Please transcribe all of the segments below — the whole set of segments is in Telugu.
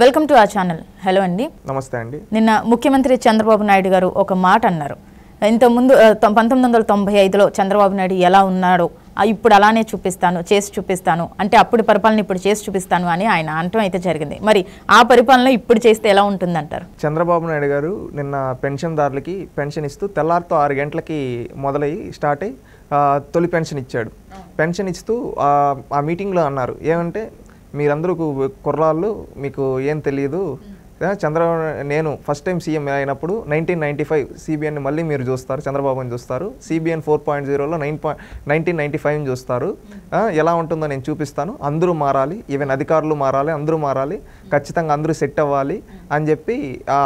Welcome to our channel. Hello అండి. నమస్తే అండి. నిన్న ముఖ్యమంత్రి చంద్రబాబు నాయుడు గారు ఒక మాట అన్నారు. ఇంతకుముందు 1995లో చంద్రబాబు నాయుడు ఎలా ఉన్నాడో ఇప్పుడు అలానే చేసి చూపిస్తాను అంటే అప్పుడు పరిపాలన ఇప్పుడు చేసి చూపిస్తాను అని ఆయన అనటం అయితే జరిగింది. మరి ఆ పరిపాలన ఇప్పుడు చేస్తే ఎలా ఉంటుందంటారు? చంద్రబాబు నాయుడు గారు నిన్న పెన్షన్దారులకి పెన్షన్ ఇస్తూ తెల్లారితో 6 గంటలకి మొదలయ్యి స్టార్ట్ అయ్యి తొలి పెన్షన్ ఇచ్చాడు. పెన్షన్ ఇస్తూ ఆ మీటింగ్లో అన్నారు ఏమంటే, మీరందరూ కుర్రాళ్ళు, మీకు ఏం తెలియదు, నేను ఫస్ట్ టైం సీఎం అయినప్పుడు 1995 సిబిఎన్ని మళ్ళీ మీరు చూస్తారు, చంద్రబాబుని చూస్తారు, సిబిఎన్ 4.0లో 1995 చూస్తారు, ఎలా ఉంటుందో నేను చూపిస్తాను, అందరూ మారాలి, ఈవెన్ అధికారులు మారాలి, అందరూ మారాలి, ఖచ్చితంగా అందరూ సెట్ అవ్వాలి అని చెప్పి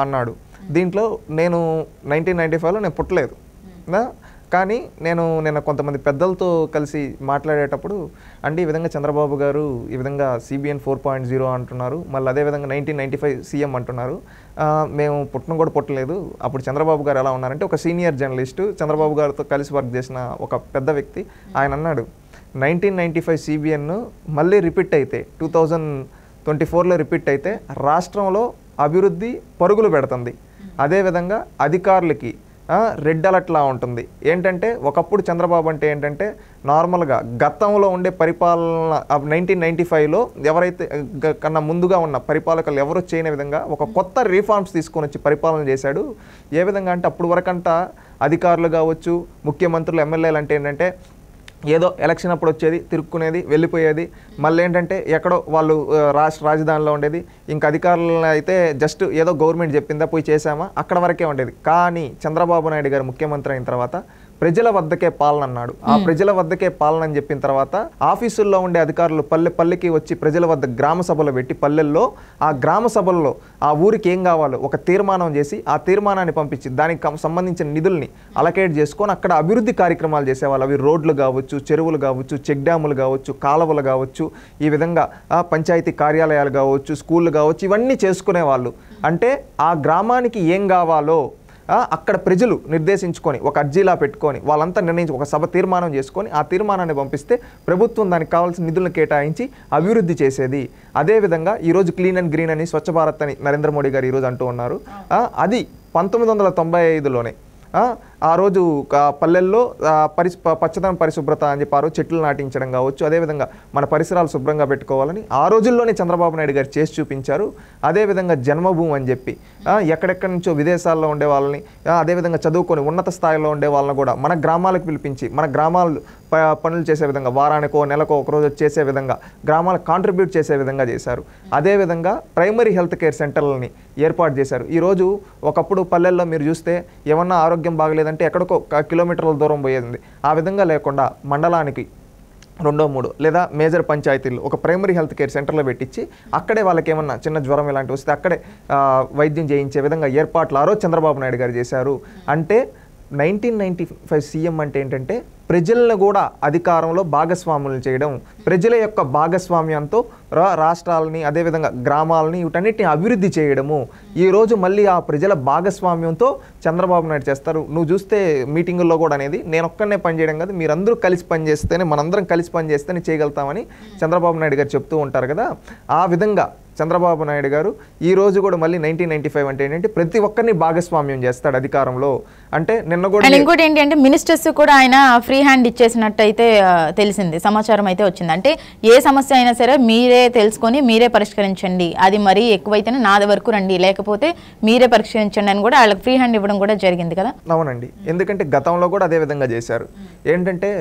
అన్నాడు. దీంట్లో నేను 1995లో నేను పుట్టలేదు, కానీ నిన్న కొంతమంది పెద్దలతో కలిసి మాట్లాడేటప్పుడు అంటే ఈ విధంగా చంద్రబాబు గారు ఈ విధంగా సిబిఎన్ 4.0 అంటున్నారు, మళ్ళీ అదేవిధంగా 1995 సీఎం అంటున్నారు, మేము కూడా పుట్టలేదు. అప్పుడు చంద్రబాబు గారు ఎలా ఉన్నారంటే, ఒక సీనియర్ జర్నలిస్టు చంద్రబాబు గారితో కలిసి వర్క్ చేసిన ఒక పెద్ద వ్యక్తి ఆయన అన్నాడు, 1995 సిబిఎన్ మళ్ళీ రిపీట్ అయితే 2024లో రిపీట్ అయితే రాష్ట్రంలో అభివృద్ధి పరుగులు పెడుతుంది, అదేవిధంగా అధికారులకి రెడ్ అలర్ట్లా ఉంటుంది. ఏంటంటే ఒకప్పుడు చంద్రబాబు అంటే ఏంటంటే నార్మల్గా గతంలో ఉండే పరిపాలన 1995లో ఎవరైతే కన్నా ముందుగా ఉన్న పరిపాలకులు ఎవరు చేయని విధంగా ఒక కొత్త రిఫార్మ్స్ తీసుకొని వచ్చి పరిపాలన చేశాడు. ఏ విధంగా అంటే అప్పుడు వరకంట అధికారులు కావచ్చు, ముఖ్యమంత్రులు, ఎమ్మెల్యేలు అంటే ఏంటంటే ఏదో ఎలక్షన్ అప్పుడు వచ్చేది, తిరుక్కునేది, వెళ్ళిపోయేది, మళ్ళీ ఏంటంటే ఎక్కడో వాళ్ళు రాజధానిలో ఉండేది, ఇంకా అధికారులు అయితే జస్ట్ ఏదో గవర్నమెంట్ చెప్పిందా పోయి చేసామా అక్కడ వరకే ఉండేది. కానీ చంద్రబాబు నాయుడు గారు ముఖ్యమంత్రి అయిన తర్వాత ప్రజల వద్దకే పాలన అన్నాడు. ఆ ప్రజల వద్దకే పాలన అని చెప్పిన తర్వాత ఆఫీసుల్లో ఉండే అధికారులు పల్లెకి వచ్చి ప్రజల వద్ద గ్రామ సభలు పెట్టి పల్లెల్లో ఆ గ్రామ సభల్లో ఆ ఊరికి ఏం కావాలో ఒక తీర్మానం చేసి ఆ తీర్మానాన్ని పంపించి దానికి సంబంధించిన నిధుల్ని అలకేట్ చేసుకొని అక్కడ అభివృద్ధి కార్యక్రమాలు చేసేవాళ్ళు. అవి రోడ్లు కావచ్చు, చెరువులు కావచ్చు, చెక్ డ్యాములు కావచ్చు, కాలువలు కావచ్చు, ఈ విధంగా పంచాయతీ కార్యాలయాలు కావచ్చు, స్కూళ్ళు కావచ్చు, ఇవన్నీ చేసుకునే వాళ్ళు. అంటే ఆ గ్రామానికి ఏం కావాలో అక్కడ ప్రజలు నిర్దేశించుకొని ఒక అర్జీలా పెట్టుకొని వాళ్ళంతా నిర్ణయించి ఒక సభ తీర్మానం చేసుకొని ఆ తీర్మానాన్ని పంపిస్తే ప్రభుత్వం దానికి కావాల్సిన నిధులను కేటాయించి అభివృద్ధి చేసేది. అదేవిధంగా ఈరోజు క్లీన్ అండ్ గ్రీన్ అని స్వచ్ఛ భారత్ అని నరేంద్ర మోడీ గారు ఈరోజు అంటూ ఉన్నారు. అది 1995లోనే ఆ రోజు పల్లెల్లో పచ్చదనం పరిశుభ్రత అని చెప్పి ఆ రోజు చెట్లు నాటించడం కావచ్చు, అదేవిధంగా మన పరిసరాలు శుభ్రంగా పెట్టుకోవాలని ఆ రోజుల్లోనే చంద్రబాబు నాయుడు గారు చేసి చూపించారు. అదేవిధంగా జన్మభూమి అని చెప్పి ఎక్కడెక్కడి నుంచో విదేశాల్లో ఉండే వాళ్ళని, అదేవిధంగా చదువుకొని ఉన్నత స్థాయిలో ఉండే వాళ్ళని కూడా మన గ్రామాలకు పిలిపించి మన గ్రామాలు పనులు చేసే విధంగా వారానికో నెలకో ఒకరోజు చేసే విధంగా గ్రామాలకు కాంట్రిబ్యూట్ చేసే విధంగా చేశారు. అదేవిధంగా ప్రైమరీ హెల్త్ కేర్ సెంటర్లని ఏర్పాటు చేశారు. ఈరోజు ఒకప్పుడు పల్లెల్లో మీరు చూస్తే ఏమన్నా ఆరోగ్యం బాగలేదంటే ఎక్కడికో కిలోమీటర్ల దూరం పోయేది. ఆ విధంగా లేకుండా మండలానికి 2-3 లేదా మేజర్ పంచాయతీలు ఒక ప్రైమరీ హెల్త్ కేర్ సెంటర్లో పెట్టించి అక్కడే వాళ్ళకి ఏమన్నా చిన్న జ్వరం ఇలాంటివి వస్తే అక్కడే వైద్యం చేయించే విధంగా ఏర్పాట్లు ఆ రోజు చంద్రబాబు నాయుడు గారు చేశారు. అంటే 1995 సీఎం అంటే ఏంటంటే ప్రజలను కూడా అధికారంలో భాగస్వాములు చేయడం, ప్రజల యొక్క భాగస్వామ్యంతో రాష్ట్రాలని అదేవిధంగా గ్రామాలని వీటన్నిటిని అభివృద్ధి చేయడము. ఈరోజు మళ్ళీ ఆ ప్రజల భాగస్వామ్యంతో చంద్రబాబు నాయుడు చేస్తారు. నువ్వు చూస్తే మీటింగుల్లో కూడా అనేది నేను ఒక్కనే పనిచేయడం కాదు, మీరందరూ కలిసి పనిచేస్తేనే, మనందరం కలిసి పనిచేస్తేనే చేయగలుగుతామని చంద్రబాబు నాయుడు గారు చెప్తూ ఉంటారు కదా. ఆ విధంగా చంద్రబాబు నాయుడు గారు ఈ రోజు కూడా మళ్ళీ 1995 అంటే ఏంటంటే ప్రతి ఒక్కరిని భాగస్వామ్యం చేస్తాడు అధికారంలో. అంటే నిన్న కూడా ఇంకోటి ఏంటి అంటే మినిస్టర్స్ కూడా ఆయన ఫ్రీ హ్యాండ్ ఇచ్చేసినట్టు అయితే తెలిసింది, సమాచారం అయితే వచ్చింది. అంటే ఏ సమస్య అయినా సరే మీరే తెలుసుకొని మీరే పరిష్కరించండి, అది మరీ ఎక్కువైతేనే నాది వరకు రండి, లేకపోతే మీరే పరిష్కరించండి అని కూడా వాళ్ళకి ఫ్రీ హ్యాండ్ ఇవ్వడం కూడా జరిగింది కదా. అవునండి, ఎందుకంటే గతంలో కూడా అదే విధంగా చేశారు. ఏంటంటే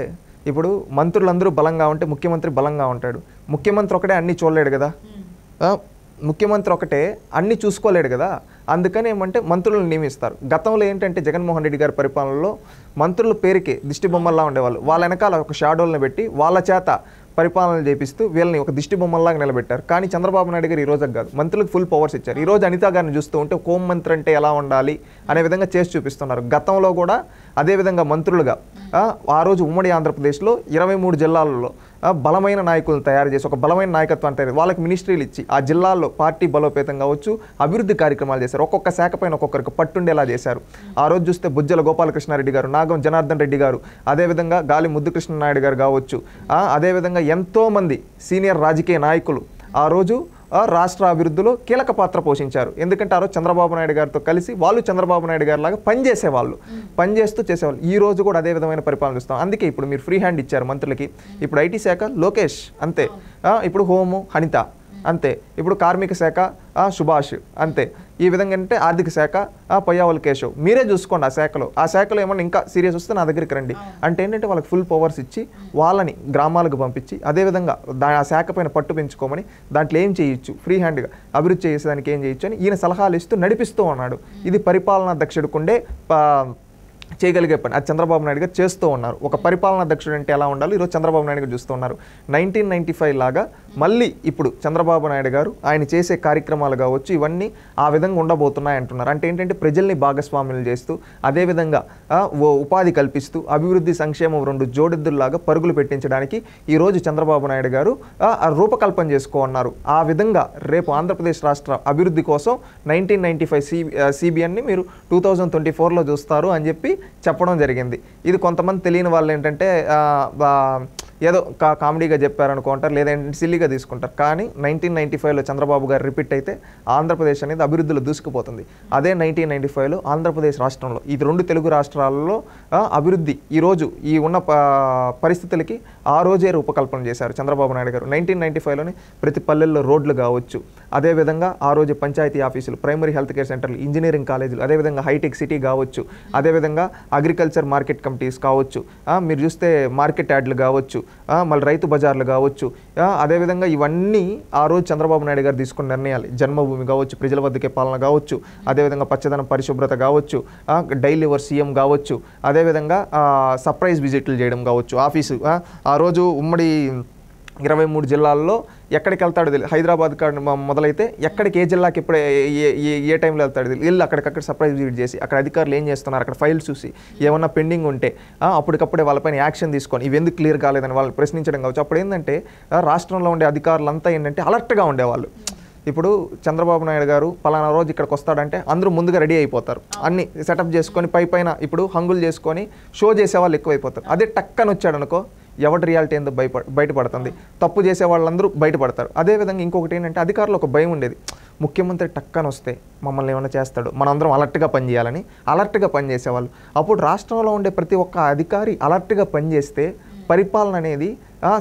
ఇప్పుడు మంత్రులందరూ బలంగా ఉంటే ముఖ్యమంత్రి బలంగా ఉంటాడు. ముఖ్యమంత్రి ఒకటే అన్ని చూడలేడు కదా, ముఖ్యమంత్రి ఒకటే అన్ని చూసుకోలేడు కదా. అందుకని ఏమంటే మంత్రులను నియమిస్తారు. గతంలో ఏంటంటే జగన్మోహన్ రెడ్డి గారి పరిపాలనలో మంత్రుల పేరుకే దిష్టి బొమ్మల్లా ఉండేవాళ్ళు. వాళ్ళ వెనకాల ఒక షాడోల్ని పెట్టి వాళ్ళ చేత పరిపాలన చేపిస్తూ వీళ్ళని ఒక దిష్టి బొమ్మల్లాగా నిలబెట్టారు. కానీ చంద్రబాబు నాయుడు గారు ఈ రోజు కాదు, మంత్రులకు ఫుల్ పవర్స్ ఇచ్చారు. ఈ రోజు అనితా గారిని చూస్తూ ఉంటే హోం మంత్రి అంటే ఎలా ఉండాలి అనే విధంగా చేసి చూపిస్తున్నారు. గతంలో కూడా అదేవిధంగా మంత్రులుగా ఆ రోజు ఉమ్మడి ఆంధ్రప్రదేశ్లో 23 జిల్లాలలో బలమైన నాయకులను తయారు చేసి ఒక బలమైన నాయకత్వాన్ని తయారు వాళ్ళకి మినిస్ట్రీలు ఇచ్చి ఆ జిల్లాల్లో పార్టీ బలోపేతం కావచ్చు, అభివృద్ధి కార్యక్రమాలు చేశారు. ఒక్కొక్క శాఖ పైన ఒక్కొక్కరికి పట్టుండేలా చేశారు. ఆ రోజు చూస్తే బుజ్జల గోపాలకృష్ణారెడ్డి గారు, నాగం జనార్దన్ రెడ్డి గారు, అదేవిధంగా గాలి ముద్దుకృష్ణనాయుడు గారు కావచ్చు, అదేవిధంగా ఎంతోమంది సీనియర్ రాజకీయ నాయకులు ఆ రోజు రాష్ట్ర అభివృద్ధిలో కీలక పాత్ర పోషించారు. ఎందుకంటే ఆ రోజు చంద్రబాబు నాయుడు గారితో కలిసి వాళ్ళు చంద్రబాబు నాయుడు గారి లాగా పనిచేసేవాళ్ళు, పనిచేస్తూ చేసేవాళ్ళు. ఈ రోజు కూడా అదే విధమైన పరిపాలన చూస్తాం. అందుకే ఇప్పుడు మీరు ఫ్రీ హ్యాండ్ ఇచ్చారు మంత్రులకి. ఇప్పుడు ఐటీ శాఖ లోకేష్ అంతే, ఇప్పుడు హోము అనిత అంతే, ఇప్పుడు కార్మిక శాఖ సుభాష్ అంతే. ఈ విధంగా అంటే ఆర్థిక శాఖ పొయ్యావల్ కేశవ్. మీరే చూసుకోండి ఆ శాఖలో ఏమన్నా ఇంకా సీరియస్ వస్తే నా దగ్గరికి రండి అంటే ఏంటంటే వాళ్ళకి ఫుల్ పవర్స్ ఇచ్చి వాళ్ళని గ్రామాలకు పంపించి అదేవిధంగా ఆ శాఖ పైన పట్టు పెంచుకోమని దాంట్లో ఏం చేయొచ్చు, ఫ్రీ హ్యాండ్గా అభివృద్ధి చేసేదానికి ఏం చేయొచ్చు అని ఈయన సలహాలు ఇస్తూ నడిపిస్తూ ఉన్నాడు. ఇది పరిపాలనా దక్షుడికుండే చేయగలిగే పని. అది చంద్రబాబు నాయుడు గారు చేస్తూ ఉన్నారు. ఒక పరిపాలనా దక్షుడు అంటే ఎలా ఉండాలి ఈరోజు చంద్రబాబు నాయుడు గారు చూస్తూ ఉన్నారు. 1995 లాగా మళ్ళీ ఇప్పుడు చంద్రబాబు నాయుడు గారు ఆయన చేసే కార్యక్రమాలు కావచ్చు ఇవన్నీ ఆ విధంగా ఉండబోతున్నాయి అంటున్నారు. అంటే ఏంటంటే ప్రజల్ని భాగస్వాములు చేస్తూ అదేవిధంగా ఉపాధి కల్పిస్తూ అభివృద్ధి సంక్షేమం రెండు జోడెద్దుల్లాగా పరుగులు పెట్టించడానికి ఈరోజు చంద్రబాబు నాయుడు గారు రూపకల్పన చేసుకోన్నారు. ఆ విధంగా రేపు ఆంధ్రప్రదేశ్ రాష్ట్ర అభివృద్ధి కోసం 1995 CBNని మీరు 2024లో చూస్తారు అని చెప్పి చెప్పడం జరిగింది. ఇది కొంతమంది తెలియని వాళ్ళు ఏంటంటే ఏదో కామెడీగా చెప్పారనుకుంటారు, లేదంటే సిల్లీగా తీసుకుంటారు. కానీ 1995లో చంద్రబాబు గారు రిపీట్ అయితే ఆంధ్రప్రదేశ్ అనేది అభివృద్ధిలో దూసుకుపోతుంది. అదే 1995లో ఆంధ్రప్రదేశ్ రాష్ట్రంలో ఈ రెండు తెలుగు రాష్ట్రాలలో అభివృద్ధి ఈరోజు ఈ ఉన్న పరిస్థితులకి ఆ రోజే రూపకల్పన చేశారు చంద్రబాబు నాయుడు గారు. 1995లోనే ప్రతి పల్లెల్లో రోడ్లు కావచ్చు, అదేవిధంగా ఆ రోజు పంచాయతీ ఆఫీసులు, ప్రైమరీ హెల్త్ కేర్ సెంటర్లు, ఇంజనీరింగ్ కాలేజీలు, అదేవిధంగా హైటెక్ సిటీ కావచ్చు, అదేవిధంగా అగ్రికల్చర్ మార్కెట్ కమిటీస్ కావచ్చు, మీరు చూస్తే మార్కెట్ యార్డ్లు కావచ్చు, మళ్ళీ రైతు బజార్లు కావచ్చు, అదేవిధంగా ఇవన్నీ ఆ రోజు చంద్రబాబు నాయుడు గారు తీసుకున్న నిర్ణయాలు. జన్మభూమి కావచ్చు, ప్రజల వద్దకే పాలన కావచ్చు, అదేవిధంగా పచ్చదనం పరిశుభ్రత కావచ్చు, డైలీ యువర్ సీఎం కావచ్చు, అదేవిధంగా సర్ప్రైజ్ విజిట్లు చేయడం కావచ్చు. ఆఫీసు ఆ రోజు ఉమ్మడి 23 జిల్లాల్లో ఎక్కడికి వెళ్తాడో తెలియదు. హైదరాబాద్ మొదలైతే ఎక్కడికి ఏ జిల్లాకి ఎప్పుడు ఏ టైంలో వెళ్తాడో తెలియదు. వీళ్ళు అక్కడికక్కడ సర్ప్రైజ్ విజిట్ చేసి అక్కడ అధికారులు ఏం చేస్తున్నారు, అక్కడ ఫైల్స్ చూసి ఏమన్నా పెండింగ్ ఉంటే అప్పటికప్పుడే వాళ్ళపైన యాక్షన్ తీసుకొని ఇవి ఎందుకు క్లియర్ కాలేదని వాళ్ళని ప్రశ్నించడం కావచ్చు. అప్పుడు ఏంటంటే రాష్ట్రంలో ఉండే అధికారులంతా ఏంటంటే అలర్ట్గా ఉండేవాళ్ళు. ఇప్పుడు చంద్రబాబు నాయుడు గారు పలానా రోజు ఇక్కడికి వస్తాడంటే అందరూ ముందుగా రెడీ అయిపోతారు, అన్ని సెటప్ చేసుకొని పైన ఇప్పుడు హంగులు చేసుకొని షో చేసేవాళ్ళు ఎక్కువైపోతారు. అదే టక్కని వచ్చాడు అనుకో ఎవరి రియాలిటీ ఏందో బయటపడుతుంది, తప్పు చేసే వాళ్ళందరూ బయటపడతారు. అదేవిధంగా ఇంకొకటి ఏంటంటే అధికారులు ఒక భయం ఉండేది, ముఖ్యమంత్రి టక్కని వస్తే మమ్మల్ని ఏమైనా చేస్తాడు, మనందరం అలర్ట్గా పనిచేయాలని అలర్ట్గా పనిచేసేవాళ్ళు. అప్పుడు రాష్ట్రంలో ఉండే ప్రతి ఒక్క అధికారి అలర్ట్గా పనిచేస్తే పరిపాలన అనేది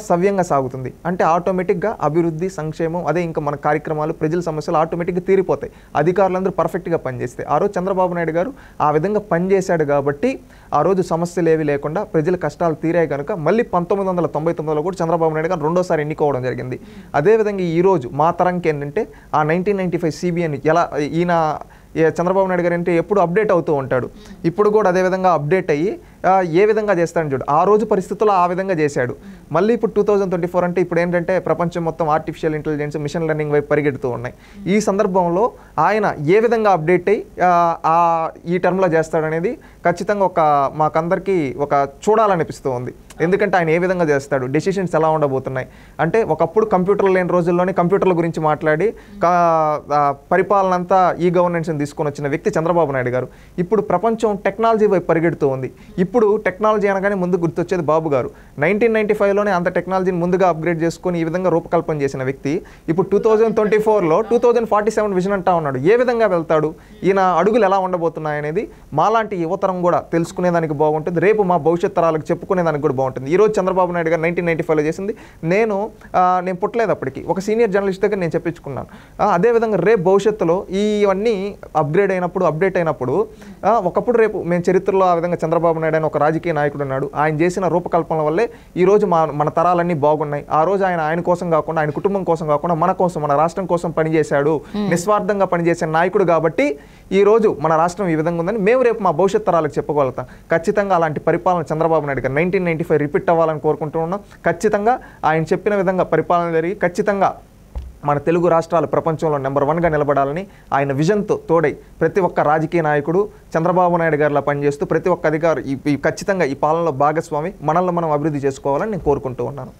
సవ్యంగా సాగుతుంది. అంటే ఆటోమేటిక్గా అభివృద్ధి సంక్షేమం అదే ఇంకా మన కార్యక్రమాలు ప్రజల సమస్యలు ఆటోమేటిక్గా తీరిపోతాయి ఆ పర్ఫెక్ట్గా పనిచేస్తే. ఆ రోజు చంద్రబాబు నాయుడు గారు ఆ విధంగా పనిచేశాడు కాబట్టి ఆ రోజు సమస్యలు ఏవి లేకుండా ప్రజల కష్టాలు తీరాయి కనుక మళ్ళీ 1999లో కూడా చంద్రబాబు నాయుడు గారు రెండోసారి ఎన్నుకోవడం జరిగింది. అదేవిధంగా ఈరోజు మా తరంకి ఏంటంటే ఆ 1995 CBN ఎలా ఈయన చంద్రబాబు నాయుడు గారు అంటే ఎప్పుడు అప్డేట్ అవుతూ ఉంటాడు. ఇప్పుడు కూడా అదేవిధంగా అప్డేట్ అయ్యి ఏ విధంగా చేస్తాడని చూడు. ఆ రోజు పరిస్థితుల్లో ఆ విధంగా చేశాడు. మళ్ళీ ఇప్పుడు 2024 అంటే ఇప్పుడు ఏంటంటే ప్రపంచం మొత్తం ఆర్టిఫిషియల్ ఇంటెలిజెన్స్ మిషన్ లెర్నింగ్ వైపు పరిగెడుతూ ఉన్నాయి. ఈ సందర్భంలో ఆయన ఏ విధంగా అప్డేట్ అయ్యి ఈ టర్మ్లో చేస్తాడనేది ఖచ్చితంగా మాకందరికీ ఒక చూడాలనిపిస్తూ ఉంది. ఎందుకంటే ఆయన ఏ విధంగా చేస్తాడు, డెసిషన్స్ ఎలా ఉండబోతున్నాయి అంటే ఒకప్పుడు కంప్యూటర్లు లేని రోజుల్లోనే కంప్యూటర్ల గురించి మాట్లాడి పరిపాలన అంతా ఈ గవర్నెన్స్ని తీసుకొని వచ్చిన వ్యక్తి చంద్రబాబు నాయుడు గారు. ఇప్పుడు ప్రపంచం టెక్నాలజీ వైపు పరిగెడుతూ ఉంది. ఇప్పుడు టెక్నాలజీ అనగానే ముందు గుర్తొచ్చేది బాబు గారు. 1995లోనే అంత టెక్నాలజీని ముందుగా అప్గ్రేడ్ చేసుకొని ఈ విధంగా రూపకల్పన చేసిన వ్యక్తి ఇప్పుడు 2024లో 2047 విజన్ అంటా ఉన్నాడు. ఏ విధంగా వెళ్తాడు, ఈయన అడుగులు ఎలా ఉండబోతున్నాయి అనేది మాలాంటి యువతరం కూడా తెలుసుకునేదానికి బాగుంటుంది, రేపు మా భవిష్యత్ తరాలకు చెప్పుకునేదానికి కూడా బాగుంటుంది. ఈరోజు చంద్రబాబు నాయుడు గారు 1995లో చేసింది నేను పుట్టలేదు అప్పటికి, ఒక సీనియర్ జర్నలిస్ట్ దగ్గర నేను చెప్పించుకున్నాను. అదేవిధంగా రేపు భవిష్యత్తులో ఇవన్నీ అప్గ్రేడ్ అయినప్పుడు అప్డేట్ అయినప్పుడు ఒకప్పుడు రేపు మేము చరిత్రలో ఆ విధంగా చంద్రబాబు నాయుడు అని ఒక రాజకీయ నాయకుడు ఉన్నాడు. ఆయన చేసిన రూపకల్పన వల్లే ఈరోజు మన తరాలన్నీ బాగున్నాయి. ఆ రోజు ఆయన కోసం కాకుండా ఆయన కుటుంబం కోసం కాకుండా మన కోసం మన రాష్ట్రం కోసం పనిచేశాడు, నిస్వార్థంగా పనిచేసే నాయకుడు కాబట్టి ఈరోజు మన రాష్ట్రం ఈ విధంగా ఉందని మేము రేపు మా భవిష్యత్ తరాలకు చెప్పుకోగలుగుతాం. ఖచ్చితంగా అలాంటి పరిపాలన చంద్రబాబు నాయుడు గారు 1995 రిపీట్ అవ్వాలని కోరుకుంటూ ఉన్నాం. ఖచ్చితంగా ఆయన చెప్పిన విధంగా పరిపాలన జరిగి ఖచ్చితంగా మన తెలుగు రాష్ట్రాలు ప్రపంచంలో నెంబర్ 1గా నిలబడాలని ఆయన విజన్తో తోడై ప్రతి ఒక్క రాజకీయ నాయకుడు చంద్రబాబు నాయుడు గారిలా పనిచేస్తూ ప్రతి ఒక్క అధికారి ఖచ్చితంగా ఈ పాలనలో భాగస్వామి మనల్ని మనం అభివృద్ధి చేసుకోవాలని నేను కోరుకుంటూ ఉన్నాను.